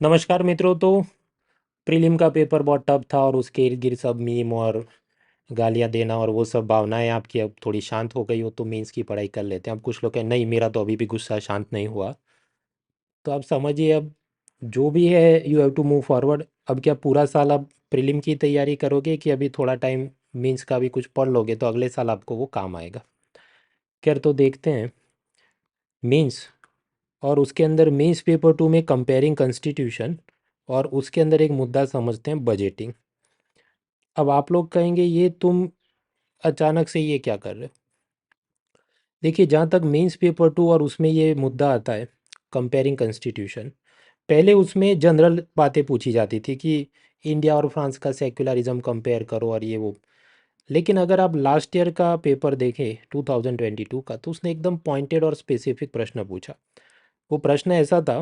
नमस्कार मित्रों। तो प्रीलिम का पेपर बहुत टफ था और उसके इर्द गिर्द सब मीम और गालियां देना और वो सब भावनाएं आपकी अब थोड़ी शांत हो गई हो तो मेंस की पढ़ाई कर लेते हैं। अब कुछ लोग कहें नहीं, मेरा तो अभी भी गुस्सा शांत नहीं हुआ। तो आप समझिए, अब जो भी है you have to move forward. अब क्या पूरा साल आप प्रीलिम की तैयारी करोगे कि अभी थोड़ा टाइम मेंस का भी कुछ पढ़ लोगे तो अगले साल आपको वो काम आएगा? खैर, तो देखते हैं मेंस। और उसके अंदर मेंस पेपर 2 में कंपेयरिंग कॉन्स्टिट्यूशन, और उसके अंदर एक मुद्दा समझते हैं, बजटिंग। अब आप लोग कहेंगे ये तुम अचानक से ये क्या कर रहे हो? देखिए, जहाँ तक मेंस पेपर 2 और उसमें ये मुद्दा आता है कंपेयरिंग कॉन्स्टिट्यूशन, पहले उसमें जनरल बातें पूछी जाती थी कि इंडिया और फ्रांस का सेक्युलरिज्म कंपेयर करो और ये वो। लेकिन अगर आप लास्ट ईयर का पेपर देखें 2022 का, तो उसने एकदम पॉइंटेड और स्पेसिफिक प्रश्न पूछा। वो प्रश्न ऐसा था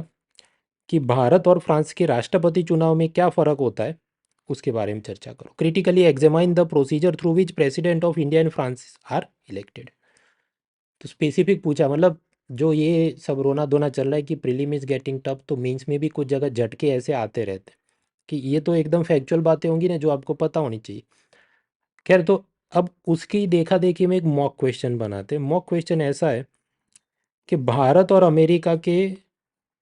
कि भारत और फ्रांस के राष्ट्रपति चुनाव में क्या फ़र्क होता है, उसके बारे में चर्चा करो। Critically examine the procedure through which president of India and France are elected. तो स्पेसिफिक पूछा, मतलब जो ये सब रोना धोना चल रहा है कि प्रीलिम इज गेटिंग टफ, तो मेंस में भी कुछ जगह झटके ऐसे आते रहते हैं कि ये तो एकदम फैक्चुअल बातें होंगी ना जो आपको पता होनी चाहिए। खैर, तो अब उसकी देखा देखी में एक मॉक क्वेश्चन बनाते हैं। मॉक क्वेश्चन ऐसा है कि भारत और अमेरिका के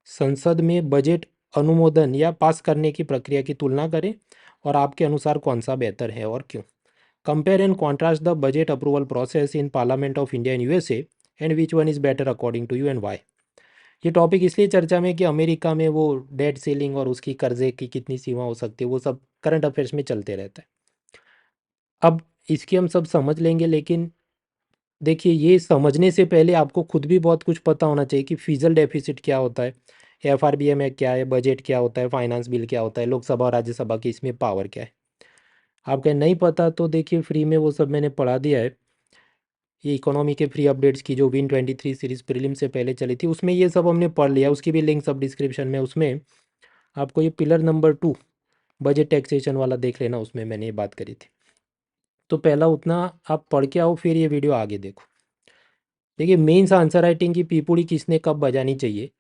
संसद में बजट अनुमोदन या पास करने की प्रक्रिया की तुलना करें, और आपके अनुसार कौन सा बेहतर है और क्यों? Compare and contrast the budget approval process in parliament of India and USA, and which one is better according to you and why. ये टॉपिक इसलिए चर्चा में कि अमेरिका में वो डेट सीलिंग और उसकी कर्जे की कितनी सीमा हो सकती है, वो सब करंट अफेयर्स में चलते रहता है। अब इसकी हम सब समझ लेंगे, लेकिन देखिए, ये समझने से पहले आपको खुद भी बहुत कुछ पता होना चाहिए कि फिजिकल डेफिसिट क्या होता है, एफआरबीएम है क्या है, बजट क्या होता है, फाइनेंस बिल क्या होता है, लोकसभा और राज्यसभा की इसमें पावर क्या है। आपको नहीं पता तो देखिए, फ्री में वो सब मैंने पढ़ा दिया है। ये इकोनॉमी के फ्री अपडेट्स की जो Win23 सीरीज़ प्रीलिम से पहले चली थी, उसमें ये सब हमने पढ़ लिया। उसकी भी लिंक सब डिस्क्रिप्शन में। उसमें आपको ये पिलर नंबर 2 बजट टैक्सेशन वाला देख लेना, उसमें मैंने ये बात करी थी। तो पहला उतना आप पढ़ के आओ, फिर ये वीडियो आगे देखो। देखिए, मेंस आंसर राइटिंग की पीपुड़ी किसने कब बजानी चाहिए।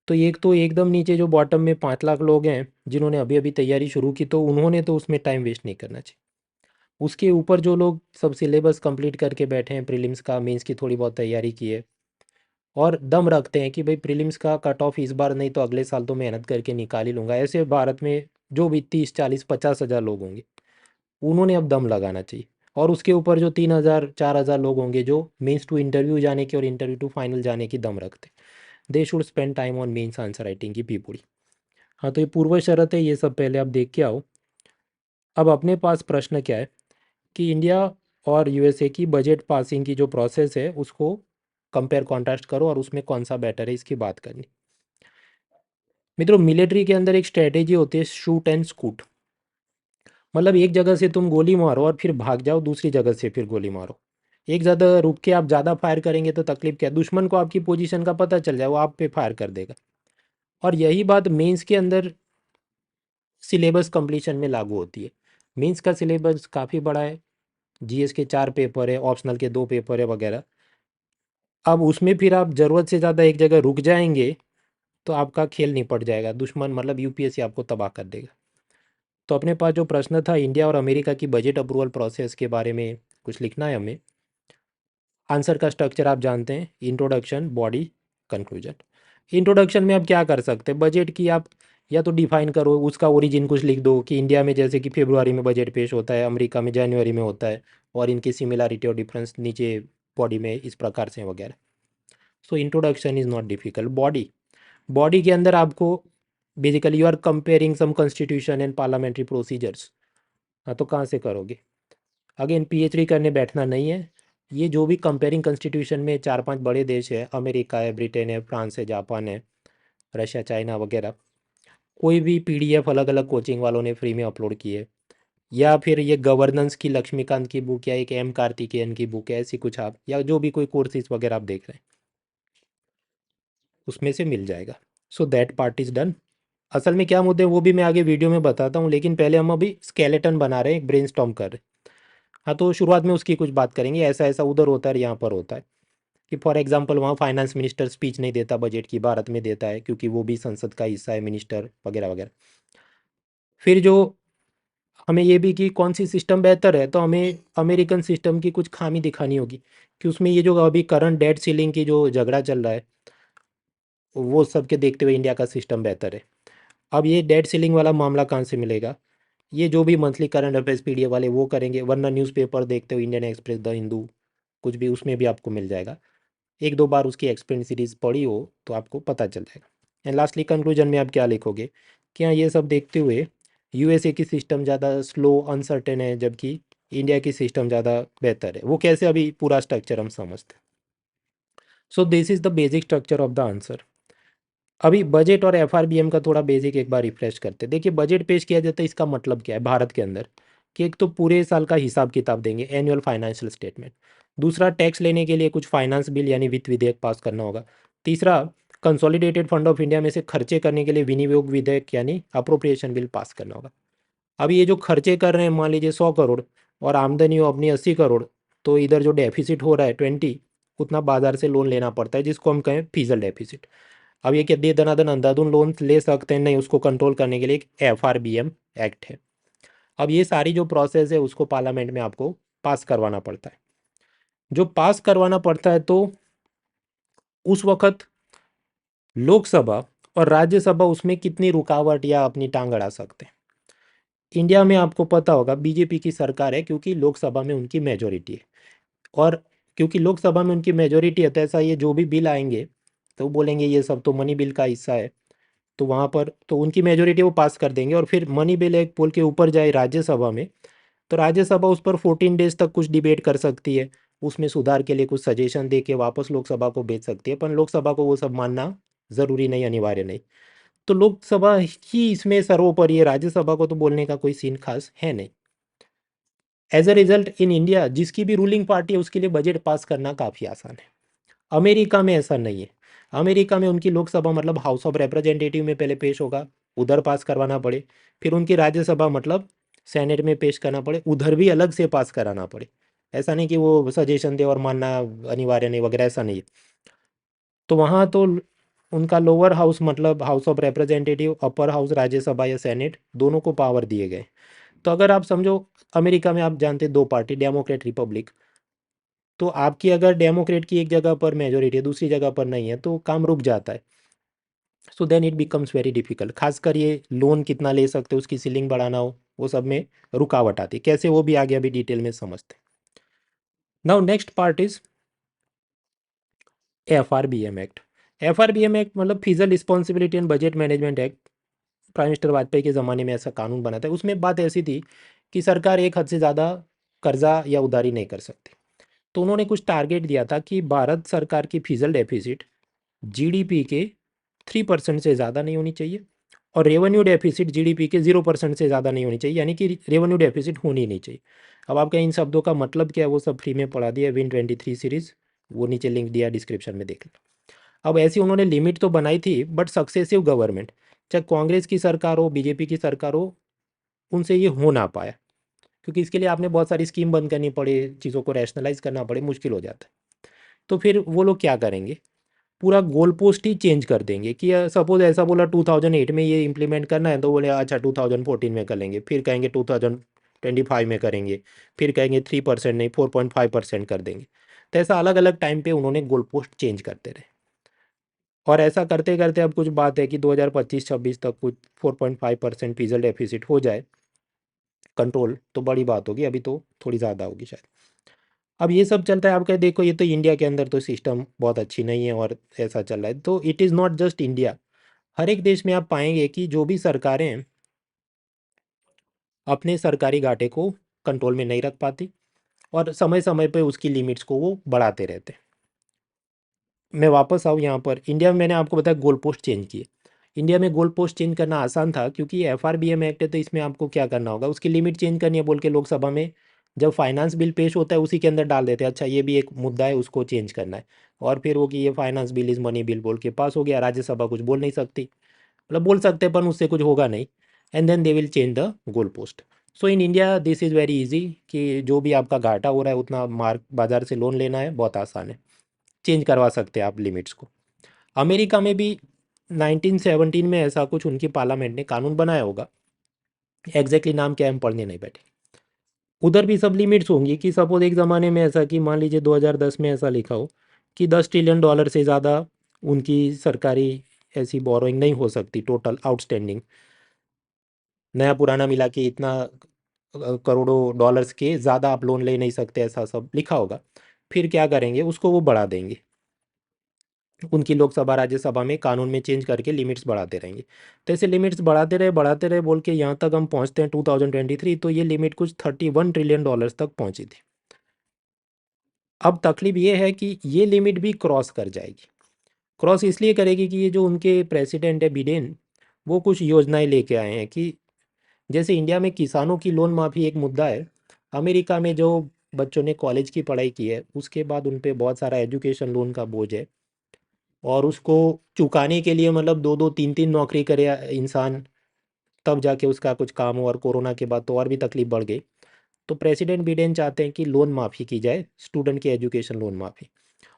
तो एक तो एकदम नीचे जो बॉटम में 5 लाख लोग हैं जिन्होंने अभी अभी तैयारी शुरू की, तो उन्होंने तो उसमें टाइम वेस्ट नहीं करना चाहिए। उसके ऊपर जो लोग सब सिलेबस कंप्लीट करके बैठे हैं, प्रीलिम्स का, मेंस की थोड़ी बहुत तैयारी की है और दम रखते हैं कि भाई प्रीलिम्स का कट ऑफ इस बार नहीं तो अगले साल तो मेहनत करके निकाल ही लूँगा, ऐसे भारत में जो भी 30 40 50 हज़ार लोग होंगे, उन्होंने अब दम लगाना चाहिए। और उसके ऊपर जो 3 हज़ार 4 हज़ार लोग होंगे जो मेंस टू इंटरव्यू जाने की और इंटरव्यू टू फाइनल जाने की दम रखते, they should spend time on mains answer writing की पीपुड़ी। हाँ, तो ये पूर्व शर्त है, ये सब पहले आप देख के आओ। अब अपने पास प्रश्न क्या है कि इंडिया और यूएसए की बजट पासिंग की जो प्रोसेस है उसको कंपेयर कॉन्ट्रास्ट करो और उसमें कौन सा बेटर है, इसकी बात करनी। मित्रों, मिलिट्री के अंदर एक स्ट्रेटेजी होती है, शूट एंड स्कूट। मतलब एक जगह से तुम गोली मारो और फिर भाग जाओ, दूसरी जगह से फिर गोली मारो। एक जगह रुक के आप ज़्यादा फायर करेंगे तो तकलीफ क्या, दुश्मन को आपकी पोजीशन का पता चल जाए, वो आप पे फायर कर देगा। और यही बात मेंस के अंदर सिलेबस कंप्लीशन में लागू होती है। मेंस का सिलेबस काफ़ी बड़ा है, जीएस के 4 पेपर है, ऑप्शनल के 2 पेपर है वगैरह। अब उसमें फिर आप ज़रूरत से ज़्यादा एक जगह रुक जाएंगे तो आपका खेल निपट जाएगा, दुश्मन मतलब यूपीएससी आपको तबाह कर देगा। तो अपने पास जो प्रश्न था, इंडिया और अमेरिका की बजट अप्रूवल प्रोसेस के बारे में कुछ लिखना है हमें। आंसर का स्ट्रक्चर आप जानते हैं, इंट्रोडक्शन, बॉडी, कंक्लूजन। इंट्रोडक्शन में आप क्या कर सकते हैं, बजट की आप या तो डिफाइन करो, उसका ओरिजिन कुछ लिख दो कि इंडिया में जैसे कि फरवरी में बजट पेश होता है, अमेरिका में जनवरी में होता है, और इनकी सिमिलरिटी और डिफरेंस नीचे बॉडी में इस प्रकार से वगैरह। So introduction is not difficult. Body, body के अंदर आपको basically you are comparing some constitution and parliamentary procedures. हाँ, तो कहाँ से करोगे? अगेन पीएचडी करने बैठना नहीं है। ये जो भी कंपेयरिंग कॉन्स्टिट्यूशन में 4 5 बड़े देश है, अमेरिका है, ब्रिटेन है, फ्रांस है, जापान है, रशिया, चाइना वगैरह, कोई भी पीडीएफ अलग अलग कोचिंग वालों ने फ्री में अपलोड की है, या फिर ये गवर्नेंस की लक्ष्मीकांत की बुक या एक एम कार्तिकेयन की बुक है, ऐसी कुछ आप या जो भी कोई कोर्सेज वगैरह आप देख रहे हैं उसमें से मिल जाएगा। So that part is done. असल में क्या मुद्दे हैं वो भी मैं आगे वीडियो में बताता हूँ, लेकिन पहले हम अभी स्केलेटन बना रहे हैं, एक ब्रेनस्टॉर्म कर रहे हैं। हाँ, तो शुरुआत में उसकी कुछ बात करेंगे, ऐसा ऐसा उधर होता है, यहाँ पर होता है। कि फॉर एग्जांपल वहाँ फाइनेंस मिनिस्टर स्पीच नहीं देता बजट की, भारत में देता है क्योंकि वो भी संसद का हिस्सा है, मिनिस्टर वगैरह वगैरह। फिर जो हमें ये भी कि कौन सी सिस्टम बेहतर है, तो हमें अमेरिकन सिस्टम की कुछ खामी दिखानी होगी कि उसमें ये जो अभी करंट डेट सीलिंग की जो झगड़ा चल रहा है, वो सब के देखते हुए इंडिया का सिस्टम बेहतर है। अब ये डेट सीलिंग वाला मामला कहाँ से मिलेगा? ये जो भी मंथली करंट अफेयर्स पीडीएफ वाले वो करेंगे, वरना न्यूज़पेपर देखते हो, इंडियन एक्सप्रेस, द हिंदू, कुछ भी, उसमें भी आपको मिल जाएगा। एक दो बार उसकी एक्सप्लेन सीरीज पढ़ी हो तो आपको पता चल जाएगा। एंड लास्टली कंक्लूजन में आप क्या लिखोगे कि हाँ, ये सब देखते हुए यूएसए की सिस्टम ज़्यादा स्लो अनसर्टेन है, जबकि इंडिया की सिस्टम ज़्यादा बेहतर है। वो कैसे, अभी पूरा स्ट्रक्चर हम समझते हैं। So this is the basic structure of the answer. अभी बजट और एफआरबीएम का थोड़ा बेसिक एक बार रिफ्रेश करते हैं। देखिए, बजट पेश किया जाता है, इसका मतलब क्या है भारत के अंदर कि एक तो पूरे साल का हिसाब किताब देंगे, एनुअल फाइनेंशियल स्टेटमेंट। दूसरा, टैक्स लेने के लिए कुछ फाइनेंस बिल यानी वित्त विधेयक पास करना होगा। तीसरा, कंसोलिडेटेड फंड ऑफ इंडिया में से खर्चे करने के लिए विनियोग विधेयक यानी अप्रोप्रिएशन बिल पास करना होगा। अब ये जो खर्चे कर रहे हैं, मान लीजिए 100 करोड़ और आमदनी हो अपनी 80 करोड़, तो इधर जो डेफिसिट हो रहा है 20, उतना बाजार से लोन लेना पड़ता है, जिसको हम कहें फीजल डेफिसिट। अब ये क्या दे दनादन अंधाधुन लोन ले सकते हैं? नहीं, उसको कंट्रोल करने के लिए एक एफआरबीएम एक्ट है। अब ये सारी जो प्रोसेस है उसको पार्लियामेंट में आपको पास करवाना पड़ता है। जो पास करवाना पड़ता है, तो उस वक्त लोकसभा और राज्यसभा उसमें कितनी रुकावट या अपनी टांग अड़ा सकते हैं। इंडिया में आपको पता होगा बीजेपी की सरकार है, क्योंकि लोकसभा में उनकी मेजोरिटी है। और क्योंकि लोकसभा में उनकी मेजोरिटी है, तो ऐसा ये जो भी बिल आएंगे तो वो बोलेंगे ये सब तो मनी बिल का हिस्सा है, तो वहाँ पर तो उनकी मेजोरिटी वो पास कर देंगे। और फिर मनी बिल एक बोल के ऊपर जाए राज्यसभा में, तो राज्यसभा उस पर 14 डेज तक कुछ डिबेट कर सकती है, उसमें सुधार के लिए कुछ सजेशन दे के वापस लोकसभा को भेज सकती है। पर लोकसभा को वो सब मानना ज़रूरी नहीं, अनिवार्य नहीं। तो लोकसभा ही इसमें सर्वोपरि है, राज्यसभा को तो बोलने का कोई सीन खास है नहीं। As a result in India जिसकी भी रूलिंग पार्टी है उसके लिए बजट पास करना काफ़ी आसान है। अमेरिका में ऐसा नहीं है। अमेरिका में उनकी लोकसभा मतलब हाउस ऑफ रिप्रेजेंटेटिव में पहले पेश होगा, उधर पास करवाना पड़े, फिर उनकी राज्यसभा मतलब सेनेट में पेश करना पड़े, उधर भी अलग से पास कराना पड़े। ऐसा नहीं कि वो सजेशन दे और मानना अनिवार्य नहीं वगैरह, ऐसा नहीं है। तो वहाँ तो उनका लोअर हाउस मतलब house of representative, upper house Rajya Sabha या सेनेट, दोनों को पावर दिए गए। तो अगर आप समझो, अमेरिका में आप जानते हैं दो पार्टी, डेमोक्रेट रिपब्लिक, तो आपकी अगर डेमोक्रेट की एक जगह पर मेजोरिटी है, दूसरी जगह पर नहीं है, तो काम रुक जाता है। So then it becomes very difficult, खासकर ये लोन कितना ले सकते हो उसकी सीलिंग बढ़ाना हो, वो सब में रुकावट आती है। कैसे, वो भी आगे अभी डिटेल में समझते हैं। Now next part is FRBM act. FRBM act मतलब fiscal responsibility and budget management act. Prime minister Vajpayee के ज़माने में ऐसा कानून बना था। उसमें बात ऐसी थी कि सरकार एक हद से ज़्यादा कर्जा या उधारी नहीं कर सकती। तो उन्होंने कुछ टारगेट दिया था कि भारत सरकार की फिजल डेफिसिट जीडीपी के 3% से ज़्यादा नहीं होनी चाहिए, और रेवेन्यू डेफिसिट जीडीपी के 0% से ज़्यादा नहीं होनी चाहिए, यानी कि रेवेन्यू डेफिसिट होनी ही नहीं चाहिए। अब आपका इन शब्दों का मतलब क्या है, वो सब फ्री में पढ़ा दिया, Win23 सीरीज़, वो नीचे लिंक दिया डिस्क्रिप्शन में, देख लो। अब ऐसी उन्होंने लिमिट तो बनाई थी, बट सक्सेसिव गवर्नमेंट, चाहे कांग्रेस की सरकार हो, बीजेपी की सरकार हो, उनसे ये हो ना पाया, क्योंकि इसके लिए आपने बहुत सारी स्कीम बंद करनी पड़े, चीज़ों को रैशनलाइज करना पड़े, मुश्किल हो जाता है। तो फिर वो लोग क्या करेंगे, पूरा गोल पोस्ट ही चेंज कर देंगे कि सपोज ऐसा बोला 2008 में ये इम्प्लीमेंट करना है, तो बोले अच्छा 2014 में कर लेंगे, फिर कहेंगे 2025 में करेंगे, फिर कहेंगे 3% नहीं 4.5% कर देंगे। तो ऐसा अलग अलग टाइम पे उन्होंने गोल पोस्ट चेंज करते रहे, और ऐसा करते करते अब कुछ बात है कि 2025-26 तक कुछ 4.5% फिजल डेफिसिट हो जाए कंट्रोल, तो बड़ी बात होगी। अभी तो थोड़ी ज़्यादा होगी शायद। अब ये सब चलता है, आप कहे देखो ये तो इंडिया के अंदर तो सिस्टम बहुत अच्छी नहीं है और ऐसा चल रहा है, तो it is not just India. हर एक देश में आप पाएंगे कि जो भी सरकारें हैं, अपने सरकारी घाटे को कंट्रोल में नहीं रख पाती, और समय समय पे उसकी लिमिट्स को वो बढ़ाते रहते हैं। मैं वापस आऊँ यहाँ पर, इंडिया में मैंने आपको बताया गोल पोस्ट चेंज किए। इंडिया में गोल पोस्ट चेंज करना आसान था, क्योंकि एफआरबीएम एक्ट है, तो इसमें आपको क्या करना होगा, उसकी लिमिट चेंज करनी है बोल के लोकसभा में जब फाइनेंस बिल पेश होता है उसी के अंदर डाल देते हैं, अच्छा ये भी एक मुद्दा है, उसको चेंज करना है। और फिर वो कि ये finance bill is money bill बोल के पास हो गया, राज्यसभा कुछ बोल नहीं सकती, मतलब बोल सकते हैं पर उससे कुछ होगा नहीं। And then they will change the goal post. So in India this is very easy, कि जो भी आपका घाटा हो रहा है उतना मार्क बाजार से लोन लेना है, बहुत आसान है। चेंज करवा सकते हैं आप लिमिट्स को। अमेरिका में भी 1917 में ऐसा कुछ उनकी पार्लियामेंट ने कानून बनाया होगा, एग्जैक्टली नाम क्या है हम पढ़ने नहीं बैठे। उधर भी सब लिमिट्स होंगी कि सपोज एक ज़माने में ऐसा कि मान लीजिए 2010 में ऐसा लिखा हो कि $10 ट्रिलियन से ज़्यादा उनकी सरकारी ऐसी बोरोइंग नहीं हो सकती, टोटल आउटस्टैंडिंग नया पुराना मिला के इतना करोड़ों डॉलर्स के ज़्यादा आप लोन ले नहीं सकते, ऐसा सब लिखा होगा। फिर क्या करेंगे, उसको वो बढ़ा देंगे, उनकी लोकसभा राज्यसभा में कानून में चेंज करके लिमिट्स बढ़ाते रहेंगे। तो ऐसे लिमिट्स बढ़ाते रहे बोल के यहाँ तक हम पहुँचते हैं 2023, तो ये लिमिट कुछ $31 ट्रिलियन तक पहुँची थी। अब तकलीफ ये है कि ये लिमिट भी क्रॉस कर जाएगी। क्रॉस इसलिए करेगी कि ये जो उनके प्रेसिडेंट है बिडेन, वो कुछ योजनाएं लेके आए हैं कि जैसे इंडिया में किसानों की लोन माफ़ी एक मुद्दा है, अमेरिका में जो बच्चों ने कॉलेज की पढ़ाई की है उसके बाद उन पे बहुत सारा एजुकेशन लोन का बोझ है, और उसको चुकाने के लिए मतलब दो दो तीन तीन नौकरी करे इंसान, तब जाके उसका कुछ काम हो, और कोरोना के बाद तो और भी तकलीफ बढ़ गई। तो प्रेसिडेंट बिडेन चाहते हैं कि लोन माफ़ी की जाए, स्टूडेंट की एजुकेशन लोन माफ़ी,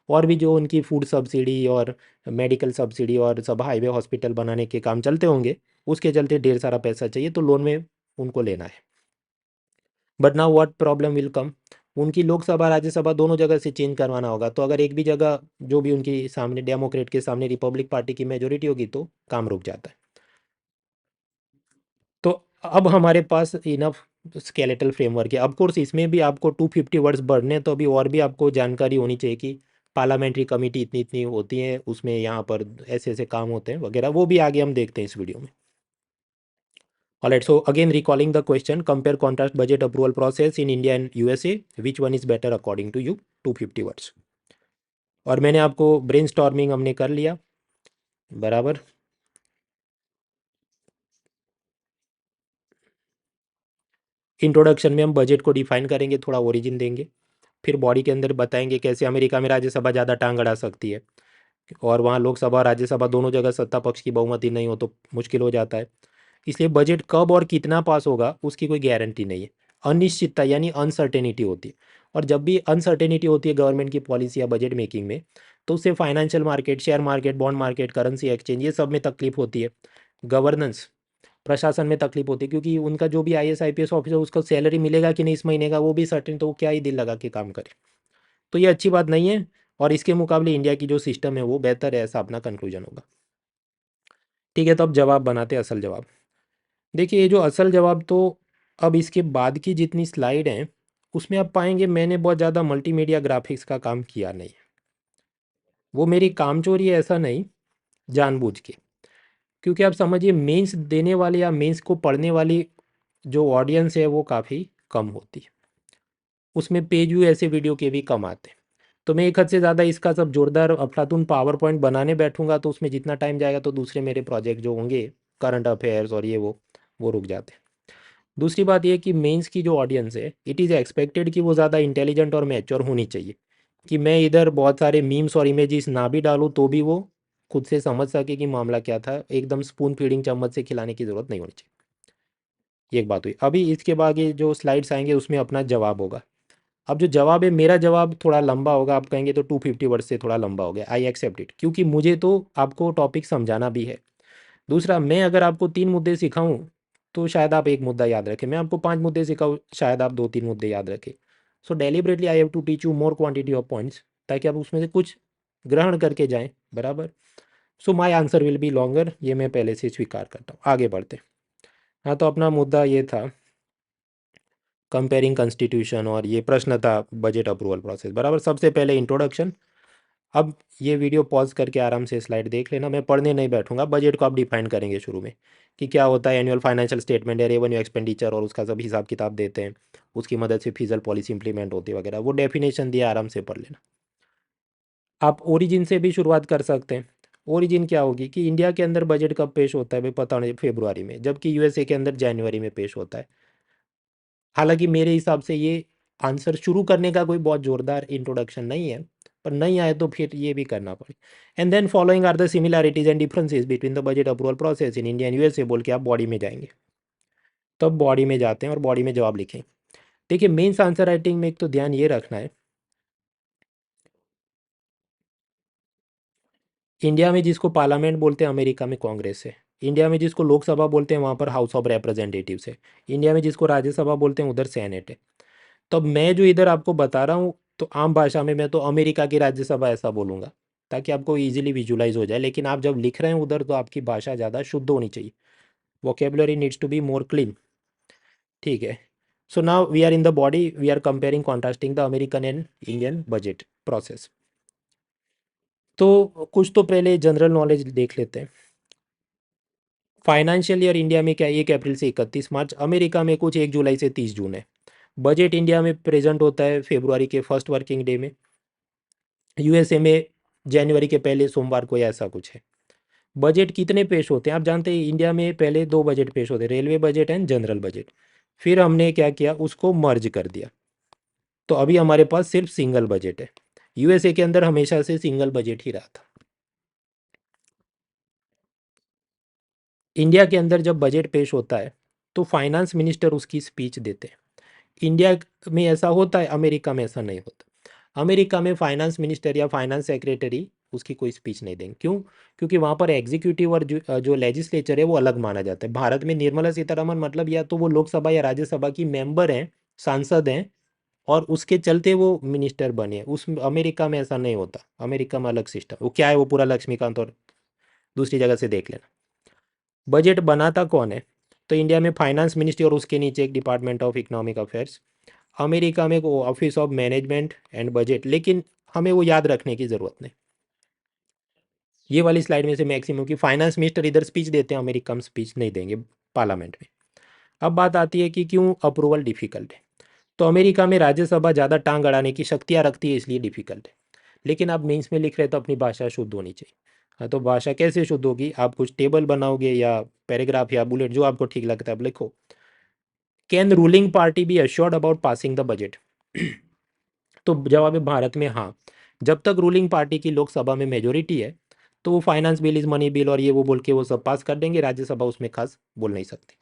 और भी जो उनकी फूड सब्सिडी और मेडिकल सब्सिडी और सब हाईवे हॉस्पिटल बनाने के काम चलते होंगे, उसके चलते ढेर सारा पैसा चाहिए तो लोन में उनको लेना है। But now what problem will come, उनकी लोकसभा राज्यसभा दोनों जगह से चेंज करवाना होगा, तो अगर एक भी जगह जो भी उनकी सामने डेमोक्रेट के सामने रिपब्लिक पार्टी की मेजोरिटी होगी तो काम रुक जाता है। तो अब हमारे पास इनफ स्केलेटल फ्रेमवर्क है। ऑफ कोर्स इसमें भी आपको 250 वर्ड्स बढ़ने, तो अभी और भी आपको जानकारी होनी चाहिए कि पार्लियामेंट्री कमेटी इतनी इतनी होती है, उसमें यहाँ पर ऐसे ऐसे काम होते हैं वगैरह, वो भी आगे हम देखते हैं इस वीडियो में। Alright, so again recalling the question, compare contrast budget approval process in India and USA, which one is better according to you, 250 words. और मैंने आपको ब्रेनस्टॉर्मिंग हमने कर लिया बराबर। इंट्रोडक्शन में हम बजट को डिफाइन करेंगे, थोड़ा ओरिजिन देंगे, फिर बॉडी के अंदर बताएंगे कैसे अमेरिका में राज्यसभा ज़्यादा टांग अड़ा सकती है, और वहाँ लोकसभा राज्यसभा दोनों जगह सत्ता पक्ष की बहुमति नहीं हो तो मुश्किल हो जाता है। इसलिए बजट कब और कितना पास होगा उसकी कोई गारंटी नहीं है, अनिश्चितता यानी अनसर्टेनिटी होती है। और जब भी अनसर्टेनिटी होती है गवर्नमेंट की पॉलिसी या बजट मेकिंग में, तो उससे financial market, share market, bond market, currency exchange, ये सब में तकलीफ होती है। गवर्नेंस, प्रशासन में तकलीफ होती है, क्योंकि उनका जो भी आईएएस आईपीएस ऑफिसर, उसको सैलरी मिलेगा कि नहीं इस महीने का वो भी सर्टेन, तो वो क्या ही दिल लगा के काम करे। तो ये अच्छी बात नहीं है, और इसके मुकाबले इंडिया की जो सिस्टम है वो बेहतर है, ऐसा अपना कंक्लूजन होगा। ठीक है, तो अब जवाब बनाते हैं, असल जवाब। देखिए ये जो असल जवाब, तो अब इसके बाद की जितनी स्लाइड हैं उसमें आप पाएंगे मैंने बहुत ज़्यादा मल्टीमीडिया ग्राफिक्स का काम किया नहीं है। वो मेरी कामचोरी है ऐसा नहीं, जानबूझ के, क्योंकि आप समझिए मेंस देने वाले या मेंस को पढ़ने वाली जो ऑडियंस है वो काफ़ी कम होती है, उसमें पेज व्यू ऐसे वीडियो के भी कम आते हैं। तो मैं एक हद से ज़्यादा इसका सब जोरदार अफलातून पावर पॉइंट बनाने बैठूंगा तो उसमें जितना टाइम जाएगा तो दूसरे मेरे प्रोजेक्ट जो होंगे, करंट अफेयर्स और ये वो रुक जाते हैं। दूसरी बात ये कि मेंस की जो ऑडियंस है, इट इज़ एक्सपेक्टेड कि वो ज़्यादा इंटेलिजेंट और मैच्योर होनी चाहिए, कि मैं इधर बहुत सारे मीम्स और इमेजेस ना भी डालूँ तो भी वो खुद से समझ सके कि मामला क्या था, एकदम स्पून फीडिंग चम्मच से खिलाने की ज़रूरत नहीं होनी चाहिए। ये एक बात हुई। अभी इसके बाद ये जो स्लाइड्स आएंगे उसमें अपना जवाब होगा। अब जो जवाब है, मेरा जवाब थोड़ा लंबा होगा, आप कहेंगे तो 250 वर्ड से थोड़ा लंबा हो गया, आई एक्सेप्ट इट, क्योंकि मुझे तो आपको टॉपिक समझाना भी है। दूसरा, मैं अगर आपको 3 मुद्दे सिखाऊं तो शायद आप एक मुद्दा याद रखें, मैं आपको 5 मुद्दे सिखाऊं शायद आप 2-3 मुद्दे याद रखें। So deliberately I have to teach you more quantity of points, ताकि आप उसमें से कुछ ग्रहण करके जाएं, बराबर। So my answer will be longer, ये मैं पहले से स्वीकार करता हूँ। आगे बढ़ते हैं। हाँ, तो अपना मुद्दा ये था कंपेयरिंग कॉन्स्टिट्यूशन, और ये प्रश्न था बजट अप्रूवल प्रोसेस, बराबर। सबसे पहले इंट्रोडक्शन। अब ये वीडियो पॉज करके आराम से स्लाइड देख लेना, मैं पढ़ने नहीं बैठूंगा। बजट को आप डिफाइन करेंगे शुरू में कि क्या होता है एनुअल फाइनेंशियल स्टेटमेंट है, रेवेन्यू एक्सपेंडिचर, और उसका सब हिसाब किताब देते हैं, उसकी मदद से फिजिकल पॉलिसी इंप्लीमेंट होती है वगैरह, वो डेफिनेशन दिया, आराम से पढ़ लेना। आप ओरिजिन से भी शुरुआत कर सकते हैं। ओरिजिन क्या होगी कि इंडिया के अंदर बजट कब पेश होता है भाई, पता नहीं, फरवरी में, जबकि यूएसए के अंदर जनवरी में पेश होता है। हालांकि मेरे हिसाब से ये आंसर शुरू करने का कोई बहुत जोरदार इंट्रोडक्शन नहीं है, पर नहीं आए तो फिर ये भी करना पड़े। And then following are the similarities and differences between the budget approval process in India and USA बोल के आप बॉडी में जाएंगे। तब बॉडी में जाते हैं और बॉडी में जवाब लिखें। देखिए मेंस आंसर राइटिंग में एक तो ध्यान ये रखना है इंडिया में जिसको पार्लियामेंट बोलते हैं अमेरिका में कांग्रेस है। इंडिया में जिसको लोकसभा बोलते हैं वहाँ पर हाउस ऑफ रिप्रेजेंटेटिव्स है। इंडिया में जिसको राज्यसभा बोलते हैं उधर सेनेट है। तब मैं जो इधर आपको बता रहा हूँ तो आम भाषा में मैं तो अमेरिका की राज्यसभा ऐसा बोलूँगा, ताकि आपको इजीली विजुलाइज हो जाए। लेकिन आप जब लिख रहे हैं उधर तो आपकी भाषा ज़्यादा शुद्ध होनी चाहिए। Vocabulary needs to be more clean. ठीक है। So now we are in the body, we are comparing contrasting the American and Indian budget process. तो कुछ तो पहले जनरल नॉलेज देख लेते हैं। फाइनेंशियल ईयर इंडिया में क्या 1 अप्रैल से 31 मार्च, अमेरिका में कुछ 1 जुलाई से 30 जून है। बजट इंडिया में प्रेजेंट होता है फेब्रुआरी के फर्स्ट वर्किंग डे में। यूएसए में जनवरी के पहले सोमवार को या ऐसा कुछ है। बजट कितने पेश होते हैं आप जानते हैं? इंडिया में पहले 2 बजट पेश होते हैं, railway budget and general budget. फिर हमने क्या किया, उसको मर्ज कर दिया। तो अभी हमारे पास सिर्फ सिंगल बजट है। यूएसए के अंदर हमेशा से सिंगल बजट ही रहा था। इंडिया के अंदर जब बजट पेश होता है तो फाइनेंस मिनिस्टर उसकी स्पीच देते हैं। इंडिया में ऐसा होता है, अमेरिका में ऐसा नहीं होता। अमेरिका में फाइनेंस मिनिस्टर या फाइनेंस सेक्रेटरी उसकी कोई स्पीच नहीं देंगे। क्यों? क्योंकि वहाँ पर एग्जीक्यूटिव और जो लेजिस्लेचर है वो अलग माना जाता है। भारत में निर्मला सीतारमन मतलब या तो वो लोकसभा या राज्यसभा की मेंबर हैं, सांसद हैं, और उसके चलते वो मिनिस्टर बने। उस अमेरिका में ऐसा नहीं होता। अमेरिका में अलग सिस्टम, वो क्या है वो पूरा लक्ष्मीकांत और दूसरी जगह से देख लेना। बजट बनाता कौन है? तो इंडिया में फाइनेंस मिनिस्ट्री और उसके नीचे एक department of economic affairs. America में वो office of management and budget. लेकिन हमें वो याद रखने की ज़रूरत नहीं। ये वाली स्लाइड में से मैक्सिमम की फाइनेंस मिनिस्टर इधर स्पीच देते हैं, अमेरिका में स्पीच नहीं देंगे पार्लियामेंट में। अब बात आती है कि क्यों अप्रूवल डिफ़िकल्ट है। तो अमेरिका में राज्यसभा ज़्यादा टांग अड़ाने की शक्तियाँ रखती है, इसलिए डिफ़िकल्ट है। लेकिन आप मेंस में लिख रहे हैं तो अपनी भाषा शुद्ध होनी चाहिए। हाँ, तो भाषा कैसे शुद्ध होगी? आप कुछ टेबल बनाओगे या पैराग्राफ या बुलेट, जो आपको ठीक लगता है आप लिखो। Can ruling party B assured about passing the budget? तो जवाब है भारत में हाँ। जब तक रूलिंग पार्टी की लोकसभा में मेजोरिटी है तो वो finance bill is money bill और ये वो बोल के वो सब पास कर देंगे। राज्यसभा उसमें खास बोल नहीं सकती।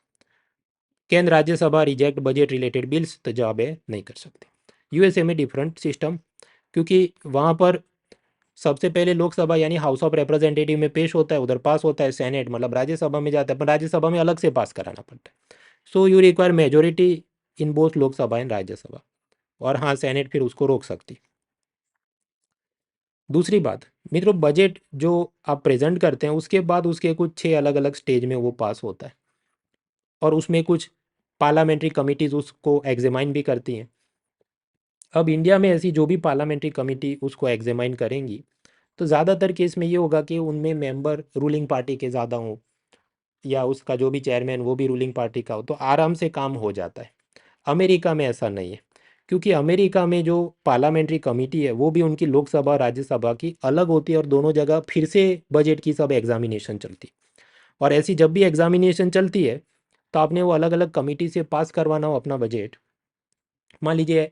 Can Rajya Sabha reject budget related bills? तो जवाब है नहीं कर सकते। यूएसए में डिफरेंट सिस्टम, क्योंकि वहाँ पर सबसे पहले लोकसभा यानी हाउस ऑफ रिप्रेजेंटेटिव में पेश होता है, उधर पास होता है, सेनेट मतलब राज्यसभा में जाता है, पर राज्यसभा में अलग से पास कराना पड़ता है। So you require majority in both Lok Sabha and Rajya Sabha. और हाँ, सेनेट फिर उसको रोक सकती। दूसरी बात मित्रों, बजट जो आप प्रेजेंट करते हैं उसके बाद उसके कुछ 6 अलग अलग स्टेज में वो पास होता है, और उसमें कुछ पार्लियामेंट्री कमिटीज़ उसको एग्जामाइन भी करती हैं। अब इंडिया में ऐसी जो भी पार्लियामेंट्री कमेटी उसको एग्जामाइन करेंगी तो ज़्यादातर केस में ये होगा कि उनमें मेंबर रूलिंग पार्टी के ज़्यादा हों, या उसका जो भी चेयरमैन वो भी रूलिंग पार्टी का हो, तो आराम से काम हो जाता है। अमेरिका में ऐसा नहीं है, क्योंकि अमेरिका में जो पार्लियामेंट्री कमेटी है वो भी उनकी लोकसभा और राज्यसभा की अलग होती है, और दोनों जगह फिर से बजट की सब एग्जामिनेशन चलती है। और ऐसी जब भी एग्जामिनेशन चलती है तो आपने वो अलग अलग कमेटी से पास करवाना हो अपना बजट। मान लीजिए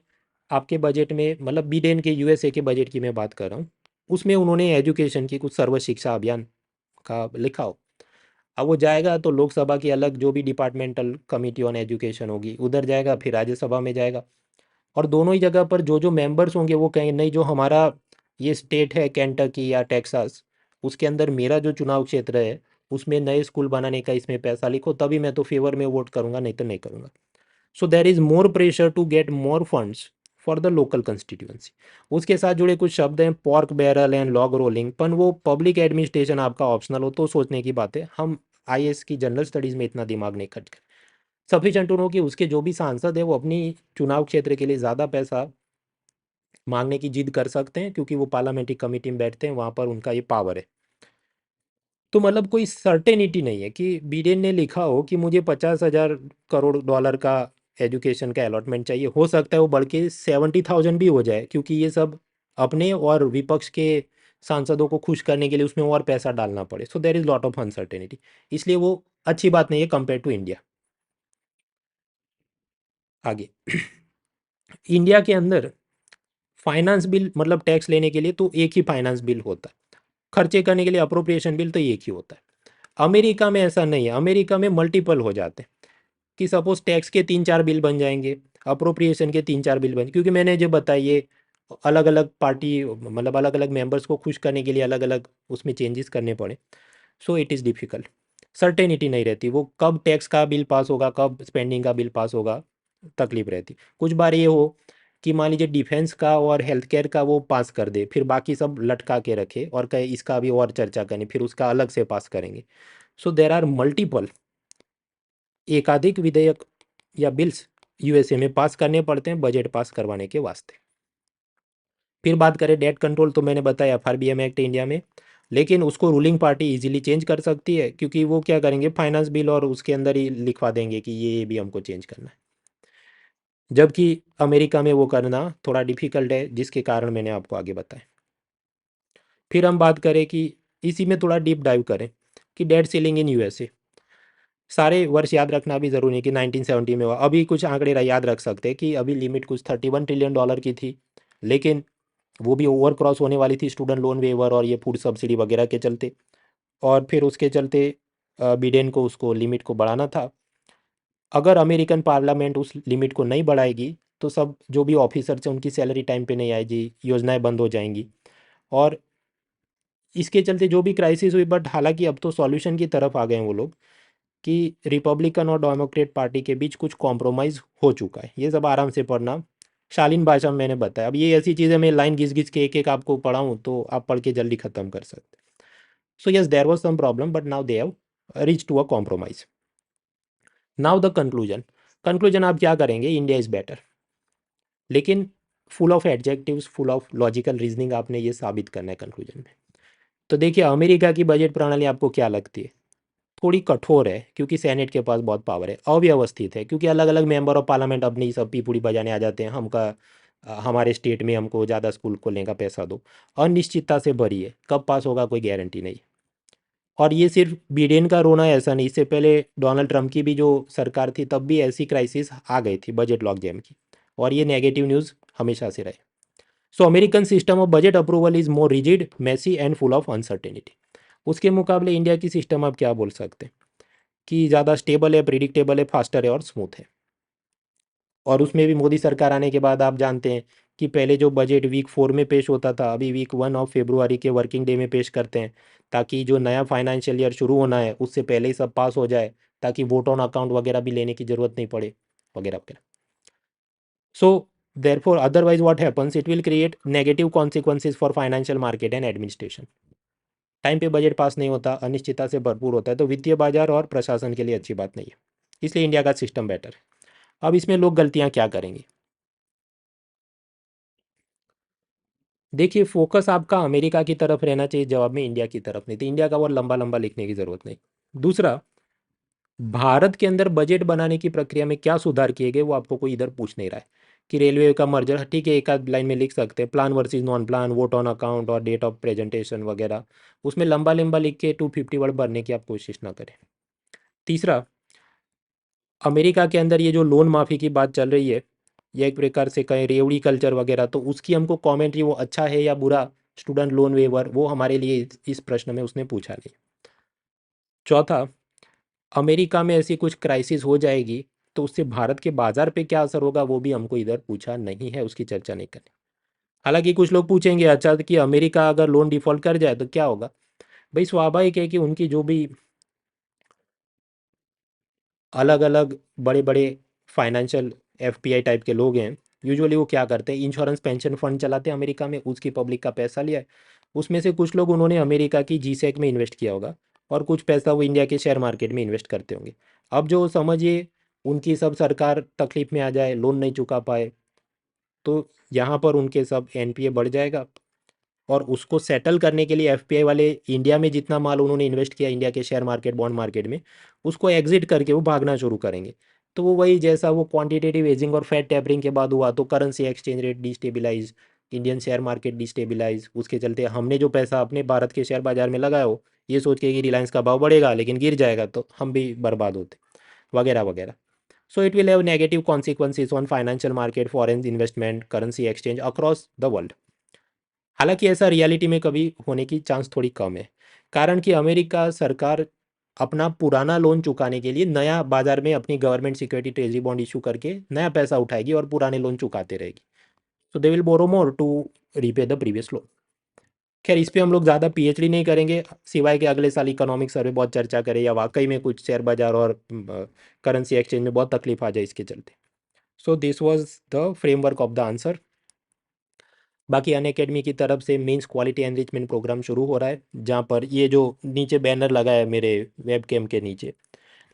आपके बजट में, मतलब बिडेन के यूएसए के बजट की मैं बात कर रहा हूँ, उसमें उन्होंने एजुकेशन की कुछ सर्व शिक्षा अभियान का लिखा हो। अब वो जाएगा तो लोकसभा की अलग जो भी डिपार्टमेंटल कमिटी ऑन एजुकेशन होगी उधर जाएगा, फिर राज्यसभा में जाएगा। और दोनों ही जगह पर जो जो मेंबर्स होंगे वो कहेंगे नहीं, जो हमारा ये स्टेट है केंटकी या टेक्सास, उसके अंदर मेरा जो चुनाव क्षेत्र है उसमें नए स्कूल बनाने का इसमें पैसा लिखो, तभी मैं तो फेवर में वोट करूंगा, नहीं तो नहीं करूंगा। So there is more pressure to get more funds for the local constituency. उसके साथ जुड़े कुछ शब्द हैं pork barrel and log rolling, पर वो पब्लिक एडमिनिस्ट्रेशन आपका ऑप्शनल हो तो सोचने की बात है। हम आईएएस की जनरल स्टडीज़ में इतना दिमाग नहीं खर्च कर। सफिशेंट हो कि उसके जो भी सांसद है वो अपनी चुनाव क्षेत्र के लिए ज़्यादा पैसा मांगने की जिद कर सकते हैं, क्योंकि वो पार्लियामेंट्री कमेटी में बैठते हैं, वहाँ पर उनका ये पावर है। तो कोई सर्टेनिटी नहीं है कि बिडेन ने लिखा हो कि मुझे 50,000 करोड़ डॉलर का एजुकेशन का अलॉटमेंट चाहिए। हो सकता है वो बढ़ के 70,000 भी हो जाए, क्योंकि ये सब अपने और विपक्ष के सांसदों को खुश करने के लिए उसमें और पैसा डालना पड़े। So there is lot of uncertainty. इसलिए वो अच्छी बात नहीं है कंपेयर टू इंडिया। आगे इंडिया के अंदर फाइनेंस बिल मतलब टैक्स लेने के लिए तो एक ही फाइनेंस बिल होता है, खर्चे करने के लिए अप्रोप्रिएशन बिल तो एक ही होता है। अमेरिका में ऐसा नहीं है, अमेरिका में मल्टीपल हो जाते हैं, कि सपोज टैक्स के 3-4 बिल बन जाएंगे, अप्रोप्रिएशन के 3-4 बिल बन, क्योंकि मैंने जो बताया ये अलग अलग पार्टी मतलब अलग अलग मेंबर्स को खुश करने के लिए अलग अलग उसमें चेंजेस करने पड़े। So it is difficult. Certainty नहीं रहती, वो कब टैक्स का बिल पास होगा, कब स्पेंडिंग का बिल पास होगा, तकलीफ रहती। कुछ बार ये हो कि मान लीजिए डिफेंस का और हेल्थ केयर का वो पास कर दे, फिर बाकी सब लटका के रखे और कहे इसका भी और चर्चा करें, फिर उसका अलग से पास करेंगे। सो देर आर मल्टीपल, एकाधिक विधेयक या बिल्स यूएसए में पास करने पड़ते हैं बजट पास करवाने के वास्ते। फिर बात करें डेट कंट्रोल, तो मैंने बताया एफआरबीएम एक्ट इंडिया में, लेकिन उसको रूलिंग पार्टी इजीली चेंज कर सकती है, क्योंकि वो क्या करेंगे, फाइनेंस बिल और उसके अंदर ही लिखवा देंगे कि ये भी हमको चेंज करना है। जबकि अमेरिका में वो करना थोड़ा डिफिकल्ट है, जिसके कारण मैंने आपको आगे बताया। फिर हम बात करें कि इसी में थोड़ा डीप डाइव करें कि डेट सीलिंग इन यूएसए, सारे वर्ष याद रखना भी ज़रूरी है कि 1970 में हुआ। अभी कुछ आंकड़े याद रख सकते हैं कि अभी लिमिट कुछ $31 ट्रिलियन की थी, लेकिन वो भी ओवर क्रॉस होने वाली थी स्टूडेंट लोन वेवर और ये फूड सब्सिडी वगैरह के चलते। और फिर उसके चलते बिडेन को उसको लिमिट को बढ़ाना था। अगर अमेरिकन पार्लियामेंट उस लिमिट को नहीं बढ़ाएगी तो सब जो भी ऑफिसर्स हैं उनकी सैलरी टाइम पे नहीं आएगी, योजनाएं बंद हो जाएंगी। और इसके चलते जो भी क्राइसिस हुई, बट हालांकि अब तो सॉल्यूशन की तरफ आ गए हैं वो लोग, कि रिपब्लिकन और डेमोक्रेट पार्टी के बीच कुछ कॉम्प्रोमाइज़ हो चुका है। ये सब आराम से पढ़ना, शालीन भाषा में मैंने बताया। अब ये ऐसी चीज़ें मैं लाइन घिस घिस के एक एक आपको पढ़ाऊँ तो आप पढ़ के जल्दी ख़त्म कर सकते। So yes, there was some problem but now they have reach to a compromise. Now the conclusion. Conclusion आप क्या करेंगे, इंडिया इज़ बेटर, लेकिन full of adjectives, full of logical reasoning, आपने ये साबित करना है कंक्लूजन में। तो देखिए, अमेरिका की बजट प्रणाली आपको क्या लगती है? थोड़ी कठोर है क्योंकि सेनेट के पास बहुत पावर है। अव्यवस्थित है क्योंकि अलग अलग मेंबर ऑफ पार्लियामेंट अपनी सब पीपूड़ी बजाने आ जाते हैं, हमारे स्टेट में हमको ज़्यादा स्कूल खोलने का पैसा दो। अनिश्चितता से भरी है, कब पास होगा कोई गारंटी नहीं। और ये सिर्फ बिडेन का रोना है ऐसा नहीं, इससे पहले डोनाल्ड ट्रंप की भी जो सरकार थी तब भी ऐसी क्राइसिस आ गई थी बजट लॉक जैम की, और ये नेगेटिव न्यूज़ हमेशा से रहे। So American system of budget approval is more rigid, messy and full of uncertainty. उसके मुकाबले इंडिया की सिस्टम आप क्या बोल सकते हैं कि ज़्यादा स्टेबल है, प्रिडिक्टेबल है, फास्टर है और स्मूथ है। और उसमें भी मोदी सरकार आने के बाद आप जानते हैं कि पहले जो बजट वीक 4 में पेश होता था, अभी वीक 1 ऑफ फेब्रुआरी के वर्किंग डे में पेश करते हैं, ताकि जो नया फाइनेंशियल ईयर शुरू होना है उससे पहले ही सब पास हो जाए, ताकि वोट ऑन अकाउंट वगैरह भी लेने की ज़रूरत नहीं पड़े, वगैरह वगैरह। सो therefore otherwise what happens, it will create negative consequences for financial market and administration। Time पे बजट पास नहीं होता, अनिश्चितता से भरपूर होता है, तो वित्तीय बाजार और प्रशासन के लिए अच्छी बात नहीं है। इसलिए इंडिया का सिस्टम बेटर है। अब इसमें लोग गलतियां क्या करेंगे? देखिए, फोकस आपका अमेरिका की तरफ रहना चाहिए जवाब में, इंडिया की तरफ नहीं। तो इंडिया का और लंबा लंबा लिखने की ज़रूरत नहीं। दूसरा, भारत के अंदर बजट बनाने की प्रक्रिया में क्या सुधार किए गए वो आपको कोई इधर पूछ नहीं रहा है। कि रेलवे का मर्जर, ठीक है, एक आध लाइन में लिख सकते हैं, plan versus non plan, vote on account और डेट ऑफ प्रेजेंटेशन वगैरह। उसमें लंबा लंबा लिख के 250 वर्ड भरने की आप कोशिश ना करें। तीसरा, अमेरिका के अंदर ये जो लोन माफ़ी की बात चल रही है, या एक प्रकार से कहें रेवड़ी कल्चर वगैरह, तो उसकी हमको कमेंट्री, वो अच्छा है या बुरा, स्टूडेंट लोन वेवर, वो हमारे लिए इस प्रश्न में उसने पूछा नहीं। चौथा, अमेरिका में ऐसी कुछ क्राइसिस हो जाएगी तो उससे भारत के बाजार पे क्या असर होगा वो भी हमको इधर पूछा नहीं है, उसकी चर्चा नहीं करनी। हालांकि कुछ लोग पूछेंगे, अच्छा कि अमेरिका अगर लोन डिफॉल्ट कर जाए तो क्या होगा? भाई स्वाभाविक है कि उनकी जो भी अलग अलग बड़े बड़े फाइनेंशियल एफपीआई टाइप के लोग हैं, यूजुअली वो क्या करते हैं, इंश्योरेंस पेंशन फंड चलाते हैं अमेरिका में, उसकी पब्लिक का पैसा लिया है। उसमें से कुछ लोग उन्होंने अमेरिका की जीसैक में इन्वेस्ट किया होगा, और कुछ पैसा वो इंडिया के शेयर मार्केट में इन्वेस्ट करते होंगे। अब जो समझिए उनकी सब सरकार तकलीफ में आ जाए, लोन नहीं चुका पाए, तो यहाँ पर उनके सब एनपीए बढ़ जाएगा, और उसको सेटल करने के लिए एफपीआई वाले इंडिया में जितना माल उन्होंने इन्वेस्ट किया इंडिया के शेयर मार्केट, बॉन्ड मार्केट में, उसको एग्जिट करके वो भागना शुरू करेंगे। तो वो वही जैसा वो क्वांटिटेटिव एजिंग और फैट टेपरिंग के बाद हुआ, तो currency exchange rate destabilize, Indian share market destabilize, उसके चलते हमने जो पैसा अपने भारत के शेयर बाजार में लगाया हो, ये सोच के कि रिलायंस का भाव बढ़ेगा लेकिन गिर जाएगा तो हम भी बर्बाद होते, वगैरह वगैरह। So it will have negative consequences on financial market, foreign investment, currency exchange across the world. हालांकि ऐसा रियलिटी में कभी होने की चांस थोड़ी कम है, कारण कि अमेरिका सरकार अपना पुराना लोन चुकाने के लिए नया बाजार में अपनी government security treasury bond issue करके नया पैसा उठाएगी और पुराने लोन चुकाते रहेगी। So they will borrow more to repay the previous loan. खैर इस पे हम लोग ज़्यादा पीएचडी नहीं करेंगे, सिवाय कि अगले साल इकोनॉमिक सर्वे बहुत चर्चा करे या वाकई में कुछ शेयर बाजार और करेंसी एक्सचेंज में बहुत तकलीफ आ जाए इसके चलते। So this was the framework of the answer. बाकी अनअकैडमी की तरफ से मेंस क्वालिटी एनरिचमेंट प्रोग्राम शुरू हो रहा है, जहाँ पर ये जो नीचे बैनर लगा है मेरे वेब कैम के नीचे,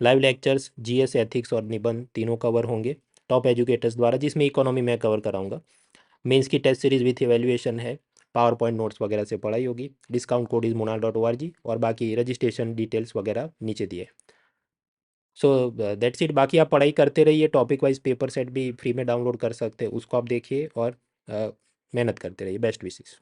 लाइव लेक्चर्स, जीएस, एथिक्स और निबंध तीनों कवर होंगे टॉप एजुकेटर्स द्वारा, जिसमें इकोनॉमी मैं कवर कराऊंगा। मेंस की टेस्ट सीरीज विथ एवेल्युएशन है, पावर पॉइंट नोट्स वगैरह से पढ़ाई होगी। डिस्काउंट कोड इज monal.org और बाकी रजिस्ट्रेशन डिटेल्स वगैरह नीचे दिए। So that's it. बाकी आप पढ़ाई करते रहिए, टॉपिक वाइज पेपर सेट भी फ्री में डाउनलोड कर सकते हैं, उसको आप देखिए और मेहनत करते रहिए। Best wishes.